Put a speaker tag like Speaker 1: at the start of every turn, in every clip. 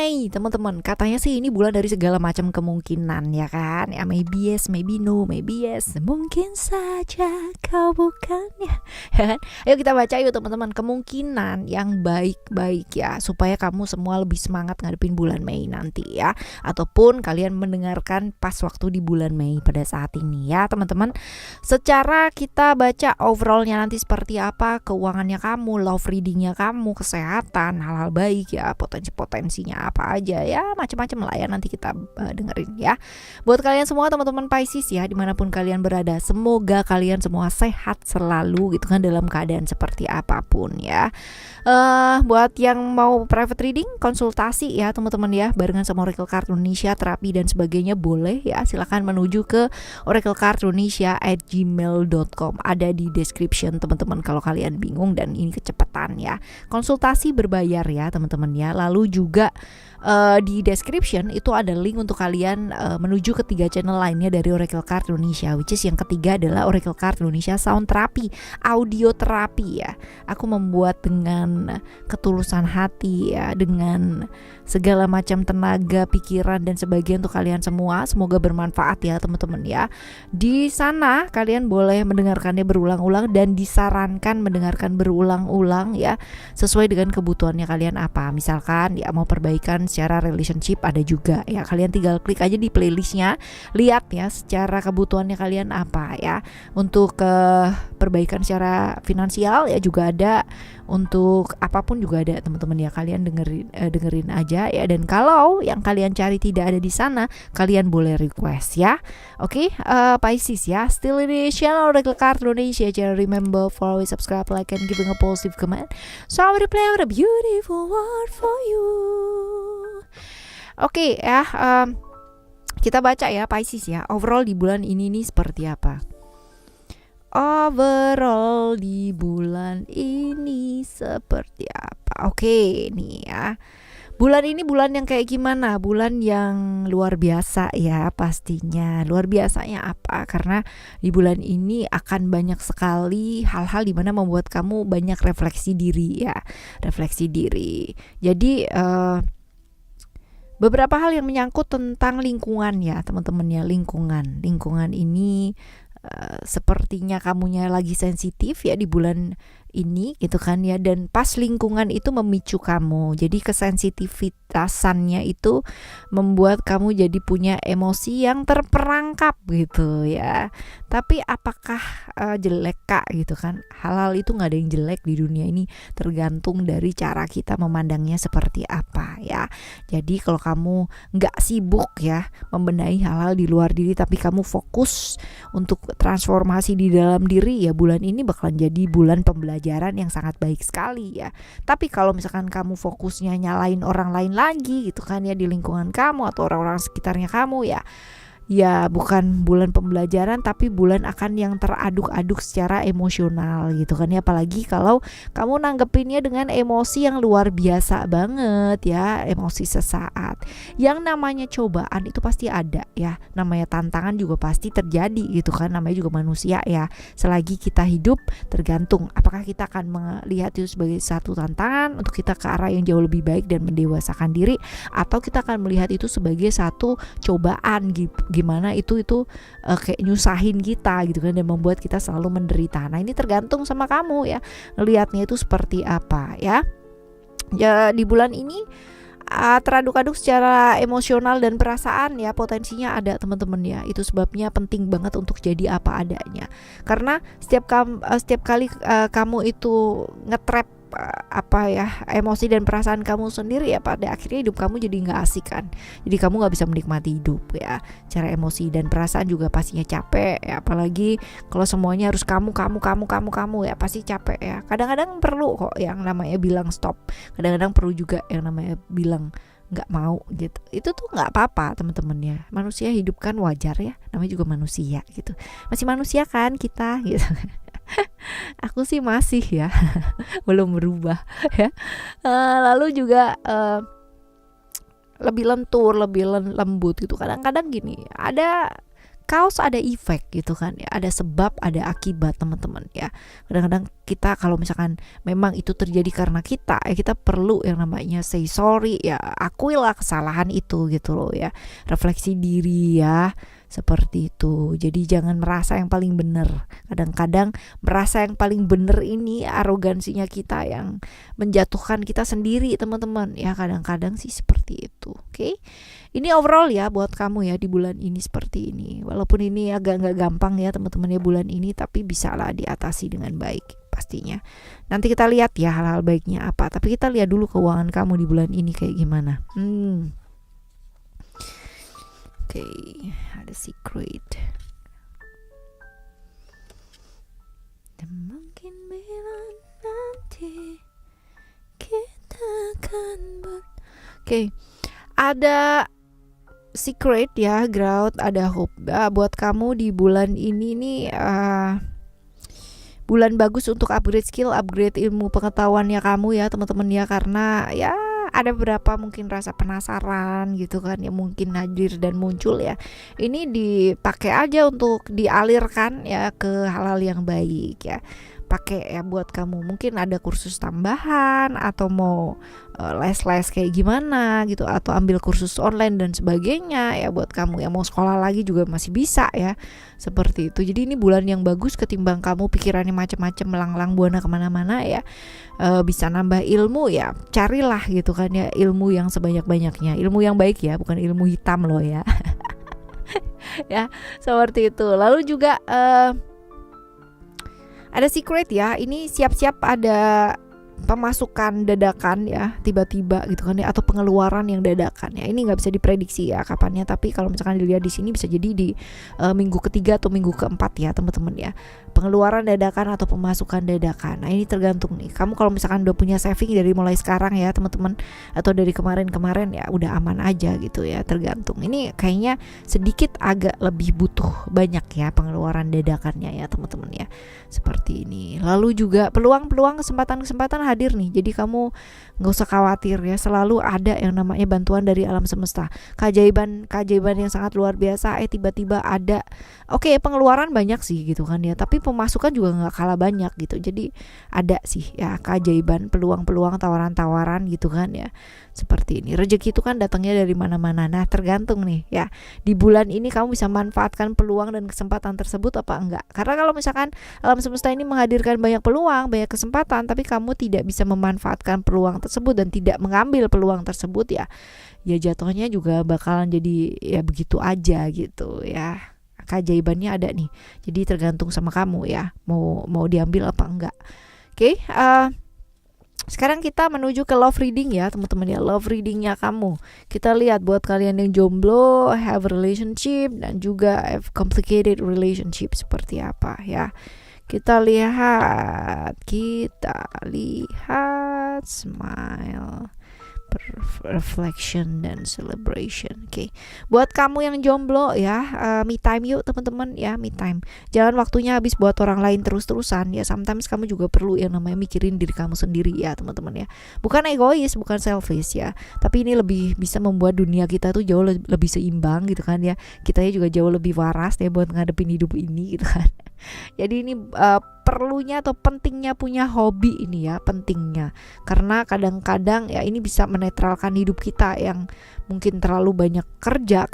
Speaker 1: Mei teman-teman, katanya sih ini bulan dari segala macam kemungkinan ya kan. Ya maybe yes, maybe no, maybe yes, mungkin saja kau bukan ya kan. Ayo kita baca yuk teman-teman kemungkinan yang baik-baik ya, supaya kamu semua lebih semangat ngadepin bulan Mei nanti ya, ataupun kalian mendengarkan pas waktu di bulan Mei pada saat ini ya teman-teman. Secara kita baca overallnya nanti seperti apa, keuangannya kamu, love readingnya kamu, kesehatan, hal-hal baik ya, potensinya apa aja ya, macam-macam lah ya, nanti kita dengerin ya. Buat kalian semua teman-teman Pisces ya, dimanapun kalian berada, semoga kalian semua sehat selalu gitu kan, dalam keadaan seperti apapun ya. Buat yang mau private reading, konsultasi ya teman-teman ya, barengan sama Oracle Card Indonesia, terapi dan sebagainya, boleh ya, silakan menuju ke oraclecardindonesia@gmail.com, ada di description teman-teman kalau kalian bingung dan ini kecepatan ya. Konsultasi berbayar ya teman-teman ya. Lalu juga di description itu ada link untuk kalian menuju ke 3 channel lainnya dari Oracle Card Indonesia, which is yang ketiga adalah Oracle Card Indonesia Sound Therapy, audio terapi ya. Aku membuat dengan ketulusan hati ya, dengan segala macam tenaga, pikiran dan sebagainya untuk kalian semua. Semoga bermanfaat ya teman-teman ya. Di sana kalian boleh mendengarkannya berulang-ulang dan disarankan mendengarkan berulang-ulang ya, sesuai dengan kebutuhannya kalian apa. Misalkan ya mau perbaikan secara relationship, ada juga ya, kalian tinggal klik aja di playlistnya, lihat ya secara kebutuhannya kalian apa ya. Untuk perbaikan secara finansial ya juga ada, untuk apapun juga ada teman-teman ya, kalian dengerin aja ya. Dan kalau yang kalian cari tidak ada di sana, kalian boleh request ya. Oke, Pisces ya, still in the channel Oracle Card Indonesia. Jangan remember for always subscribe, like and giving a positive comment, so I will play with a beautiful word for you. Oke ya, kita baca ya Pisces ya, overall di bulan ini nih seperti apa. Overall di bulan ini seperti apa? Oke nih ya, bulan ini bulan yang kayak gimana? Bulan yang luar biasa ya pastinya. Luar biasanya apa? Karena di bulan ini akan banyak sekali hal-hal dimana membuat kamu banyak refleksi diri ya. Refleksi diri. Jadi beberapa hal yang menyangkut tentang lingkungan ya teman-teman ya. Lingkungan ini sepertinya kamunya lagi sensitif ya di bulan ini gitu kan ya, dan pas lingkungan itu memicu kamu, jadi kesensitivitasannya itu membuat kamu jadi punya emosi yang terperangkap gitu ya. Tapi apakah jelek kak gitu kan? Hal-hal itu nggak ada yang jelek di dunia ini, tergantung dari cara kita memandangnya seperti apa ya. Jadi kalau kamu nggak sibuk ya membenahi hal-hal di luar diri, tapi kamu fokus untuk transformasi di dalam diri ya, bulan ini bakalan jadi bulan pembelajaran yang sangat baik sekali ya. Tapi kalau misalkan kamu fokusnya nyalain orang lain lagi gitu kan ya di lingkungan kamu atau orang-orang sekitarnya kamu ya bukan bulan pembelajaran, tapi bulan akan yang teraduk-aduk secara emosional gitu kan ya. Apalagi kalau kamu nanggepinnya dengan emosi yang luar biasa banget ya, emosi sesaat. Yang namanya cobaan itu pasti ada ya, namanya tantangan juga pasti terjadi gitu kan, namanya juga manusia ya. Selagi kita hidup, tergantung apakah kita akan melihat itu sebagai satu tantangan untuk kita ke arah yang jauh lebih baik dan mendewasakan diri, atau kita akan melihat itu sebagai satu cobaan gimana itu kayak nyusahin kita gitu kan, dan membuat kita selalu menderita. Nah ini tergantung sama kamu ya, ngelihatnya itu seperti apa ya. Ya di bulan ini teraduk-aduk secara emosional dan perasaan ya, potensinya ada teman-teman ya. Itu sebabnya penting banget untuk jadi apa adanya, karena setiap kali kamu itu ngetrap emosi dan perasaan kamu sendiri ya, pada akhirnya hidup kamu jadi nggak asik kan. Jadi kamu nggak bisa menikmati hidup ya. Cara emosi dan perasaan juga pastinya capek ya, apalagi kalau semuanya harus kamu ya, pasti capek ya. Kadang-kadang perlu kok yang namanya bilang stop, kadang-kadang perlu juga yang namanya bilang nggak mau gitu. Itu tuh nggak apa-apa teman-teman ya, manusia hidup kan wajar ya, namanya juga manusia gitu, masih manusia kan kita gitu. Aku sih masih ya belum berubah ya. Lalu juga lebih lentur, lebih lembut gitu. Kadang-kadang gini, ada cause ada efek gitu kan ya, ada sebab ada akibat teman-teman ya. Kadang-kadang kita kalau misalkan memang itu terjadi karena kita ya, kita perlu yang namanya say sorry ya, akuilah kesalahan itu gitu loh ya, refleksi diri ya, seperti itu. Jadi jangan merasa yang paling benar. Kadang-kadang merasa yang paling benar ini arogansinya kita yang menjatuhkan kita sendiri teman-teman ya, kadang-kadang sih seperti itu. Oke. Ini overall ya buat kamu ya di bulan ini seperti ini. Walaupun ini agak nggak gampang ya teman-teman ya bulan ini, tapi bisalah diatasi dengan baik pastinya. Nanti kita lihat ya hal-hal baiknya apa. Tapi kita lihat dulu keuangan kamu di bulan ini kayak gimana. Oke, ada secret. Dan mungkin bila nanti kita akan Oke, ada secret ya, growth, ada hope. Buat kamu di bulan ini nih bulan bagus untuk upgrade skill, upgrade ilmu pengetahuannya kamu ya teman-teman ya, karena ya ada beberapa mungkin rasa penasaran gitu kan ya, mungkin hadir dan muncul ya. Ini dipakai aja untuk dialirkan ya ke hal-hal yang baik ya. Pakai ya buat kamu, mungkin ada kursus tambahan atau mau les-les kayak gimana gitu, atau ambil kursus online dan sebagainya ya. Buat kamu yang mau sekolah lagi juga masih bisa ya, seperti itu. Jadi ini bulan yang bagus ketimbang kamu pikirannya macam-macam melanglang buana kemana-mana ya. Bisa nambah ilmu ya, carilah gitu kan ya ilmu yang sebanyak-banyaknya, ilmu yang baik ya, bukan ilmu hitam loh ya. Ya seperti itu. Lalu juga ada secret ya, ini siap-siap ada pemasukan dadakan ya, tiba-tiba gitu kan ya, atau pengeluaran yang dadakan ya. Ini nggak bisa diprediksi ya kapannya, tapi kalau misalkan dilihat di sini bisa jadi di minggu ketiga atau minggu keempat ya teman-teman ya, pengeluaran dadakan atau pemasukan dadakan. Nah ini tergantung nih, kamu kalau misalkan udah punya saving dari mulai sekarang ya teman-teman, atau dari kemarin-kemarin ya udah aman aja gitu ya, tergantung. Ini kayaknya sedikit agak lebih butuh banyak ya pengeluaran dadakannya ya teman-teman ya, seperti ini. Lalu juga peluang-peluang, kesempatan-kesempatan hadir nih, jadi kamu nggak usah khawatir ya, selalu ada yang namanya bantuan dari alam semesta, keajaiban yang sangat luar biasa. Tiba-tiba ada, oke, pengeluaran banyak sih gitu kan ya, tapi pemasukan juga nggak kalah banyak gitu. Jadi ada sih ya keajaiban, peluang-peluang, tawaran-tawaran gitu kan ya, seperti ini. Rezeki itu kan datangnya dari mana-mana. Nah tergantung nih ya, di bulan ini kamu bisa manfaatkan peluang dan kesempatan tersebut apa enggak. Karena kalau misalkan alam semesta ini menghadirkan banyak peluang, banyak kesempatan, tapi kamu tidak bisa memanfaatkan peluang tersebut dan tidak mengambil peluang tersebut ya jatuhnya juga bakalan jadi ya begitu aja gitu ya. Keajaibannya ada nih, jadi tergantung sama kamu ya, mau diambil apa enggak. Oke, sekarang kita menuju ke love reading ya teman-teman ya. Love readingnya kamu, kita lihat buat kalian yang jomblo, have a relationship, dan juga have complicated relationship seperti apa ya. Kita lihat smile, reflection dan celebration. Oke. Buat kamu yang jomblo ya, me time yuk teman-teman ya, me time. Jangan waktunya habis buat orang lain terus-terusan ya. Sometimes kamu juga perlu yang namanya mikirin diri kamu sendiri ya teman-teman ya. Bukan egois, bukan selfish ya, tapi ini lebih bisa membuat dunia kita tuh jauh lebih seimbang gitu kan ya. Kitanya juga jauh lebih waras ya buat ngadepin hidup ini gitu kan. Jadi ini perlunya atau pentingnya punya hobi ini ya, pentingnya. Karena kadang-kadang ya ini bisa menetralkan hidup kita yang mungkin terlalu banyak kerja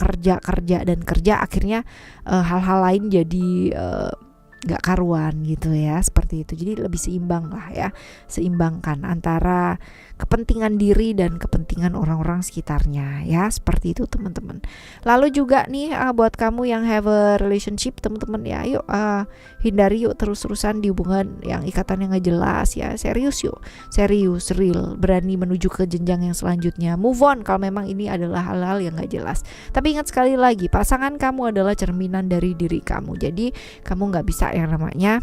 Speaker 1: dan kerja, akhirnya hal-hal lain jadi gak karuan gitu ya, seperti itu. Jadi lebih seimbang lah ya, seimbangkan antara kepentingan diri dan kepentingan orang-orang sekitarnya ya, seperti itu teman-teman. Lalu juga nih buat kamu yang have a relationship teman-teman ya, yuk hindari yuk terus-terusan di hubungan yang ikatan yang gak jelas ya. Serius yuk, serius, real, berani menuju ke jenjang yang selanjutnya. Move on kalau memang ini adalah hal-hal yang gak jelas. Tapi ingat sekali lagi, pasangan kamu adalah cerminan dari diri kamu. Jadi kamu gak bisa yang namanya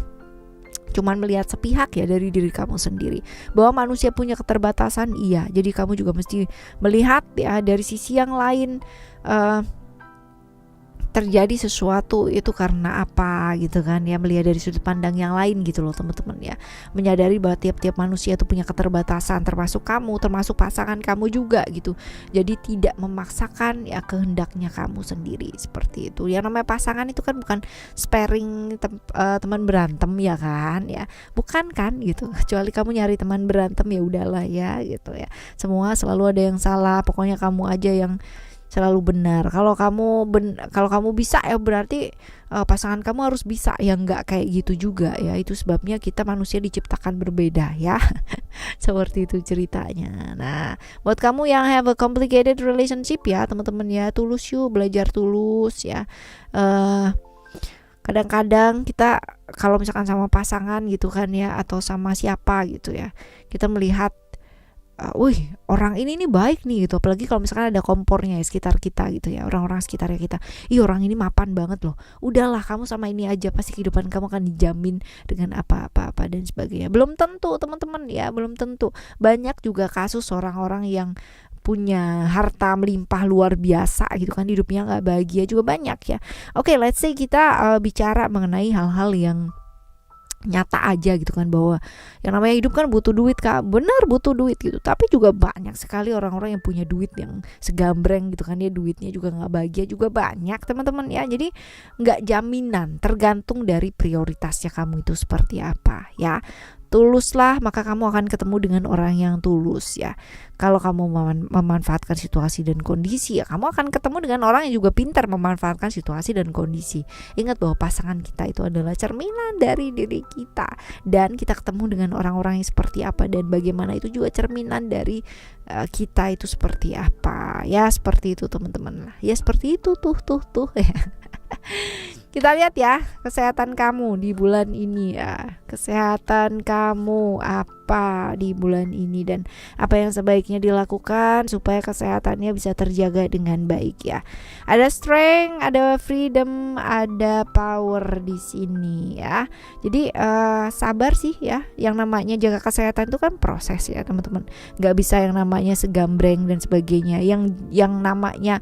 Speaker 1: cuman melihat sepihak ya dari diri kamu sendiri. Bahwa manusia punya keterbatasan, iya. Jadi kamu juga mesti melihat ya dari sisi yang lain, terjadi sesuatu itu karena apa gitu kan ya, melihat dari sudut pandang yang lain gitu loh teman-teman ya, menyadari bahwa tiap-tiap manusia itu punya keterbatasan, termasuk kamu, termasuk pasangan kamu juga gitu. Jadi tidak memaksakan ya kehendaknya kamu sendiri, seperti itu. Yang namanya pasangan itu kan bukan sparing teman berantem ya kan ya, bukan kan gitu. Kecuali kamu nyari teman berantem ya udahlah ya gitu ya, semua selalu ada yang salah, pokoknya kamu aja yang selalu benar. Kalau kamu bisa ya berarti pasangan kamu harus bisa, ya nggak kayak gitu juga ya. Itu sebabnya kita manusia diciptakan berbeda ya. Seperti itu ceritanya. Nah, buat kamu yang have a complicated relationship ya teman-teman ya, tulus yuk, belajar tulus ya. Kadang-kadang kita kalau misalkan sama pasangan gitu kan ya, atau sama siapa gitu ya, kita melihat wih orang ini nih baik nih gitu, apalagi kalau misalkan ada kompornya ya sekitar kita gitu ya, orang-orang sekitarnya kita, ih orang ini mapan banget loh, udahlah kamu sama ini aja pasti kehidupan kamu akan dijamin dengan apa-apa dan sebagainya. Belum tentu teman-teman ya, belum tentu. Banyak juga kasus orang-orang yang punya harta melimpah luar biasa gitu kan, hidupnya nggak bahagia juga banyak ya. Oke, let's say kita bicara mengenai hal-hal yang nyata aja gitu kan, bahwa yang namanya hidup kan butuh duit Kak, bener butuh duit gitu. Tapi juga banyak sekali orang-orang yang punya duit yang segambreng gitu kan ya, duitnya juga nggak bahagia juga banyak teman-teman ya. Jadi nggak jaminan, tergantung dari prioritasnya kamu itu seperti apa ya. Tuluslah, maka kamu akan ketemu dengan orang yang tulus ya. Kalau kamu memanfaatkan situasi dan kondisi ya, kamu akan ketemu dengan orang yang juga pintar memanfaatkan situasi dan kondisi. Ingat bahwa pasangan kita itu adalah cerminan dari diri kita, dan kita ketemu dengan orang-orang yang seperti apa dan bagaimana itu juga cerminan dari kita itu seperti apa ya. Seperti itu teman-teman ya, seperti itu tuh ya. Kita lihat ya kesehatan kamu di bulan ini ya. Kesehatan kamu apa di bulan ini, dan apa yang sebaiknya dilakukan supaya kesehatannya bisa terjaga dengan baik ya. Ada strength, ada freedom, ada power di sini ya. Jadi sabar sih ya. Yang namanya jaga kesehatan itu kan proses ya teman-teman. Gak bisa yang namanya segambreng dan sebagainya. Yang namanya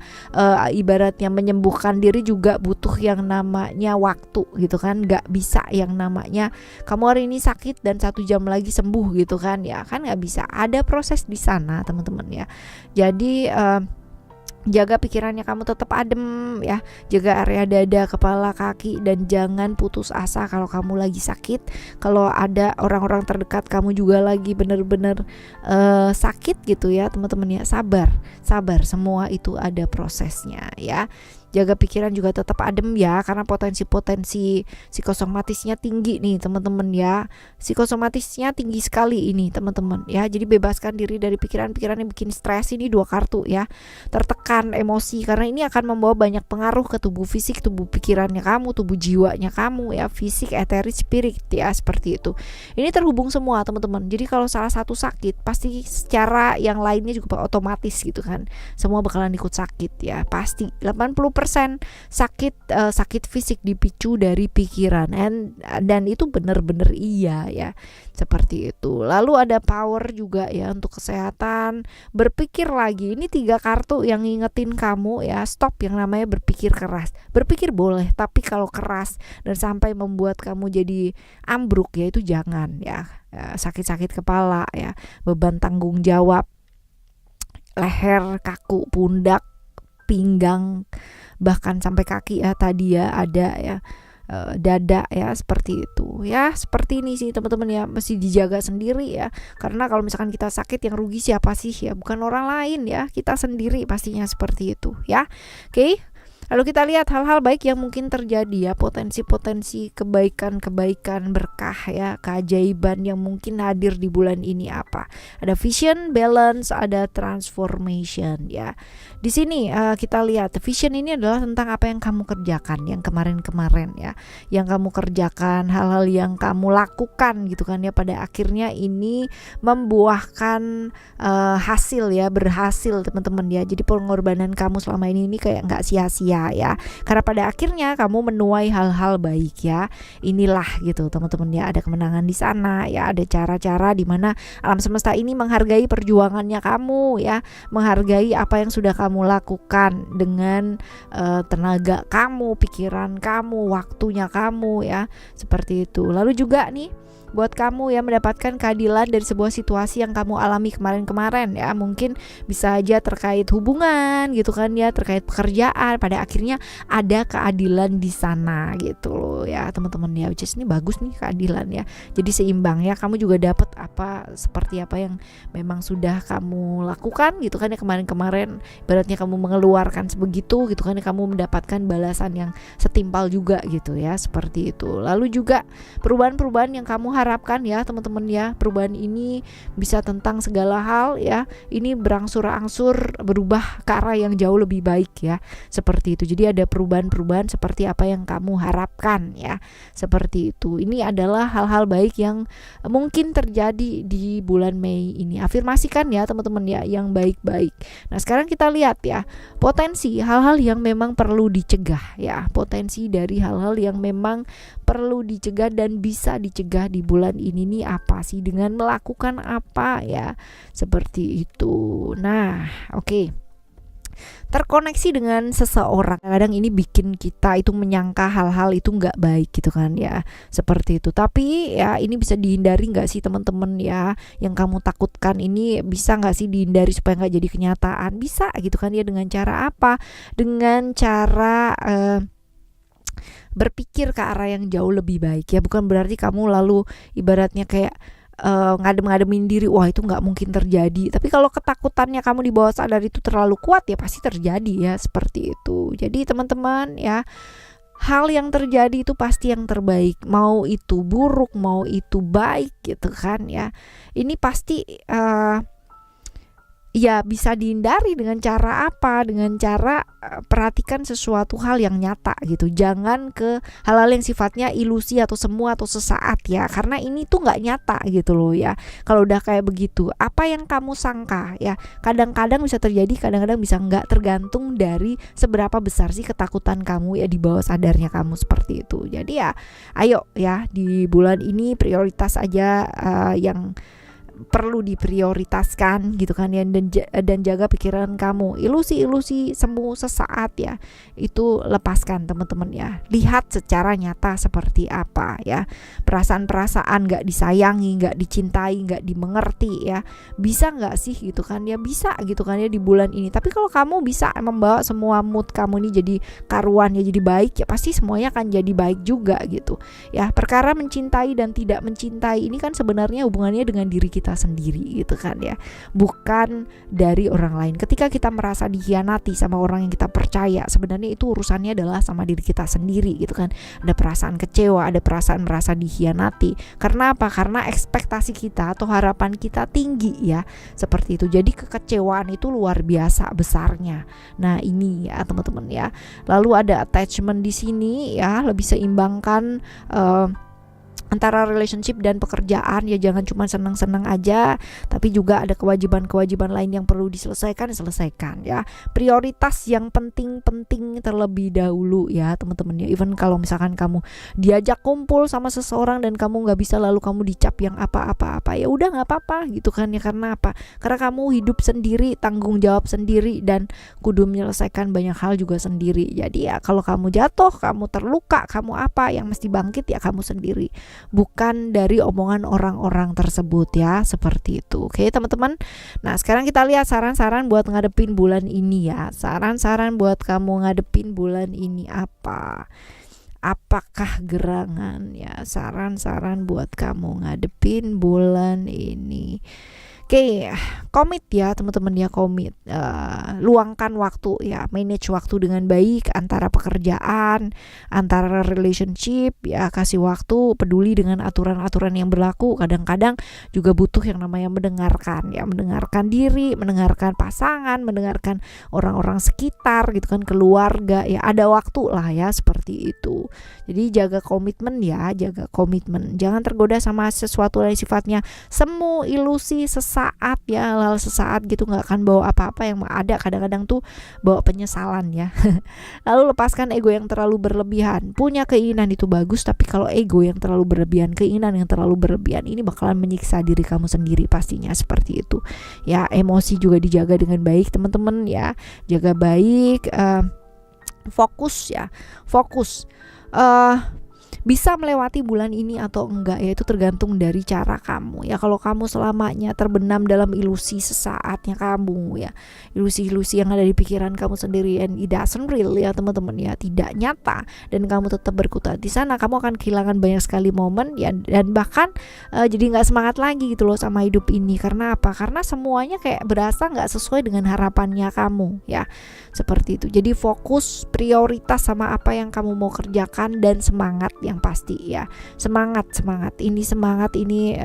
Speaker 1: ibaratnya menyembuhkan diri juga butuh yang namanya waktu gitu kan. Gak bisa yang namanya kamu hari ini sakit dan 1 jam lagi sembuh gitu kan ya, kan gak bisa. Ada proses di sana teman-teman ya. Jadi jaga pikirannya kamu tetap adem ya, jaga area dada, kepala, kaki, dan jangan putus asa kalau kamu lagi sakit. Kalau ada orang-orang terdekat kamu juga lagi bener-bener sakit gitu ya teman-teman ya, sabar, semua itu ada prosesnya ya. Jaga pikiran juga tetap adem ya, karena potensi-potensi psikosomatisnya tinggi nih teman-teman ya. Psikosomatisnya tinggi sekali ini teman-teman ya. Jadi bebaskan diri dari pikiran-pikiran yang bikin stres, ini 2 kartu ya. Tertekan emosi, karena ini akan membawa banyak pengaruh ke tubuh fisik, tubuh pikirannya kamu, tubuh jiwanya kamu ya, fisik, eterik, spirit ya, seperti itu. Ini terhubung semua teman-teman. Jadi kalau salah satu sakit, pasti secara yang lainnya juga otomatis gitu kan. Semua bakalan ikut sakit ya, pasti. 80% sakit fisik dipicu dari pikiran, dan itu benar-benar iya ya, seperti itu. Lalu ada power juga ya untuk kesehatan, berpikir lagi. Ini 3 kartu yang ngingetin kamu ya, stop yang namanya berpikir keras. Berpikir boleh, tapi kalau keras dan sampai membuat kamu jadi ambruk ya, itu jangan ya. Sakit-sakit kepala ya, beban tanggung jawab, leher kaku, pundak, pinggang, bahkan sampai kaki ya tadi ya, ada ya dada ya, seperti itu ya. Seperti ini sih teman-teman ya, mesti dijaga sendiri ya, karena kalau misalkan kita sakit yang rugi siapa sih ya, bukan orang lain ya, kita sendiri pastinya, seperti itu ya. Oke. Lalu kita lihat hal-hal baik yang mungkin terjadi ya, potensi-potensi kebaikan-kebaikan, berkah ya, keajaiban yang mungkin hadir di bulan ini apa? Ada vision, balance, ada transformation ya. Di sini kita lihat vision ini adalah tentang apa yang kamu kerjakan yang kemarin-kemarin ya, yang kamu kerjakan, hal-hal yang kamu lakukan gitu kan ya, pada akhirnya ini membuahkan hasil ya, berhasil teman-teman ya. Jadi pengorbanan kamu selama ini kayak nggak sia-sia percaya ya. Karena pada akhirnya kamu menuai hal-hal baik ya. Inilah gitu teman-teman ya, ada kemenangan di sana ya, ada cara-cara di mana alam semesta ini menghargai perjuangannya kamu ya, menghargai apa yang sudah kamu lakukan dengan tenaga kamu, pikiran kamu, waktunya kamu ya, seperti itu. Lalu juga nih buat kamu yang mendapatkan keadilan dari sebuah situasi yang kamu alami kemarin-kemarin ya, mungkin bisa aja terkait hubungan gitu kan ya, terkait pekerjaan, pada akhirnya ada keadilan di sana gitu loh ya teman-teman ya. Which is ini bagus nih keadilan ya, jadi seimbang ya, kamu juga dapat apa seperti apa yang memang sudah kamu lakukan gitu kan ya kemarin-kemarin, ibaratnya kamu mengeluarkan sebegitu gitu kan ya, kamu mendapatkan balasan yang setimpal juga gitu ya, seperti itu. Lalu juga perubahan-perubahan yang kamu harapkan ya teman-teman ya, perubahan ini bisa tentang segala hal ya, ini berangsur-angsur berubah ke arah yang jauh lebih baik ya, seperti itu. Jadi ada perubahan-perubahan seperti apa yang kamu harapkan ya, seperti itu. Ini adalah hal-hal baik yang mungkin terjadi di bulan Mei ini. Afirmasikan ya teman-teman ya yang baik-baik. Nah sekarang kita lihat ya potensi hal-hal yang memang perlu dicegah ya, potensi dari hal-hal yang memang perlu dicegah dan bisa dicegah di bulan ini nih apa sih, dengan melakukan apa ya, seperti itu. Nah oke. Terkoneksi dengan seseorang kadang ini bikin kita itu menyangka hal-hal itu nggak baik gitu kan ya, seperti itu. Tapi ya ini bisa dihindari nggak sih teman-teman ya, yang kamu takutkan ini bisa nggak sih dihindari supaya nggak jadi kenyataan? Bisa gitu kan ya, dengan cara apa? Dengan cara berpikir ke arah yang jauh lebih baik ya, bukan berarti kamu lalu ibaratnya kayak ngadem-ngademin diri, wah itu nggak mungkin terjadi. Tapi kalau ketakutannya kamu di bawah sadar itu terlalu kuat ya pasti terjadi ya, seperti itu. Jadi teman-teman ya, hal yang terjadi itu pasti yang terbaik, mau itu buruk mau itu baik gitu kan ya, ini pasti ya bisa dihindari dengan cara apa? Dengan cara perhatikan sesuatu hal yang nyata gitu. Jangan ke hal-hal yang sifatnya ilusi atau semu atau sesaat ya. Karena ini tuh nggak nyata gitu loh ya. Kalau udah kayak begitu, apa yang kamu sangka ya, kadang-kadang bisa terjadi, kadang-kadang bisa nggak, tergantung dari seberapa besar sih ketakutan kamu ya di bawah sadarnya kamu, seperti itu. Jadi ya, ayo ya di bulan ini prioritas aja yang perlu diprioritaskan gitu kan ya, dan jaga pikiran kamu. Ilusi-ilusi semu sesaat ya, itu lepaskan teman-teman ya. Lihat secara nyata seperti apa ya, perasaan-perasaan gak disayangi, gak dicintai, gak dimengerti ya, bisa gak sih gitu kan ya, bisa gitu kan ya di bulan ini. Tapi kalau kamu bisa membawa semua mood kamu ini jadi karuan ya, jadi baik ya, pasti semuanya akan jadi baik juga gitu ya. Perkara mencintai dan tidak mencintai ini kan sebenarnya hubungannya dengan diri kita sendiri gitu kan ya, bukan dari orang lain. Ketika kita merasa dikhianati sama orang yang kita percaya, sebenarnya itu urusannya adalah sama diri kita sendiri gitu kan. Ada perasaan kecewa, ada perasaan merasa dikhianati. Karena apa? Karena ekspektasi kita atau harapan kita tinggi ya, seperti itu. Jadi kekecewaan itu luar biasa besarnya. Nah ini ya teman-teman ya. Lalu ada attachment di sini ya, lebih seimbangkan antara relationship dan pekerjaan ya, jangan cuma senang-senang aja, tapi juga ada kewajiban-kewajiban lain yang perlu diselesaikan ya. Prioritas yang penting-penting terlebih dahulu ya teman-teman ya. Even kalau misalkan kamu diajak kumpul sama seseorang dan kamu nggak bisa, lalu kamu dicap yang apa-apa, ya udah nggak apa-apa gitu kan ya. Karena apa? Karena kamu hidup sendiri, tanggung jawab sendiri, dan kudu menyelesaikan banyak hal juga sendiri. Jadi ya kalau kamu jatuh, kamu terluka, kamu apa yang mesti bangkit ya kamu sendiri, bukan dari omongan orang-orang tersebut ya, seperti itu. Oke teman-teman. Nah sekarang kita lihat saran-saran buat ngadepin bulan ini ya. Saran-saran buat kamu ngadepin bulan ini apa? Apakah gerangan ya? Saran-saran buat kamu ngadepin bulan ini. Oke, komit ya teman-teman ya, komit. Luangkan waktu ya, manage waktu dengan baik, antara pekerjaan, antara relationship ya, kasih waktu, peduli dengan aturan-aturan yang berlaku. Kadang-kadang juga butuh yang namanya mendengarkan ya, mendengarkan diri, mendengarkan pasangan, mendengarkan orang-orang sekitar gitu kan, keluarga ya. Ada waktu lah ya, seperti itu. Jadi jaga komitmen ya, jaga komitmen. Jangan tergoda sama sesuatu yang sifatnya semu, ilusi, sesaat ya, hal-hal sesaat gitu nggak akan bawa apa-apa, yang ada kadang-kadang tuh bawa penyesalan ya. Lalu lepaskan ego yang terlalu berlebihan. Punya keinginan itu bagus, tapi kalau ego yang terlalu berlebihan, keinginan yang terlalu berlebihan, ini bakalan menyiksa diri kamu sendiri pastinya, seperti itu. Ya, emosi juga dijaga dengan baik teman-teman ya. Jaga baik, fokus ya. Fokus. Bisa melewati bulan ini atau enggak ya, itu tergantung dari cara kamu ya. Kalau kamu selamanya terbenam dalam ilusi sesaatnya kamu ya, ilusi-ilusi yang ada di pikiran kamu sendiri, and it doesn't real ya teman-teman ya, tidak nyata, dan kamu tetap berkutat di sana, kamu akan kehilangan banyak sekali momen ya, dan bahkan jadi nggak semangat lagi gitu loh sama hidup ini. Karena apa? Karena semuanya kayak berasa nggak sesuai dengan harapannya kamu ya, seperti itu. Jadi fokus, prioritas sama apa yang kamu mau kerjakan, dan semangat yang pasti ya. Semangat ini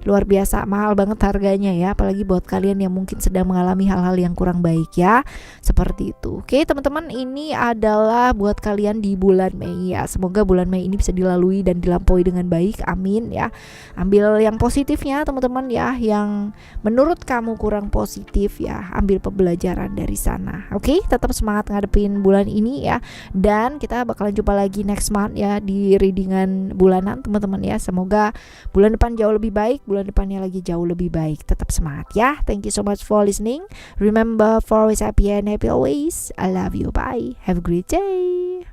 Speaker 1: luar biasa, mahal banget harganya ya, apalagi buat kalian yang mungkin sedang mengalami hal-hal yang kurang baik ya, seperti itu. Oke teman-teman, ini adalah buat kalian di bulan Mei ya. Semoga bulan Mei ini bisa dilalui dan dilampaui dengan baik, amin ya. Ambil yang positifnya teman-teman ya, yang menurut kamu kurang positif ya, ambil pembelajaran dari sana. Oke, tetap semangat ngadepin bulan ini ya, dan kita bakalan jumpa lagi next month ya di readingan bulanan teman-teman ya. Semoga bulan depan jauh lebih baik, bulan depannya lagi jauh lebih baik. Tetap semangat ya. Thank you so much for listening. Remember, for always happy and happy always. I love you. Bye. Have a great day.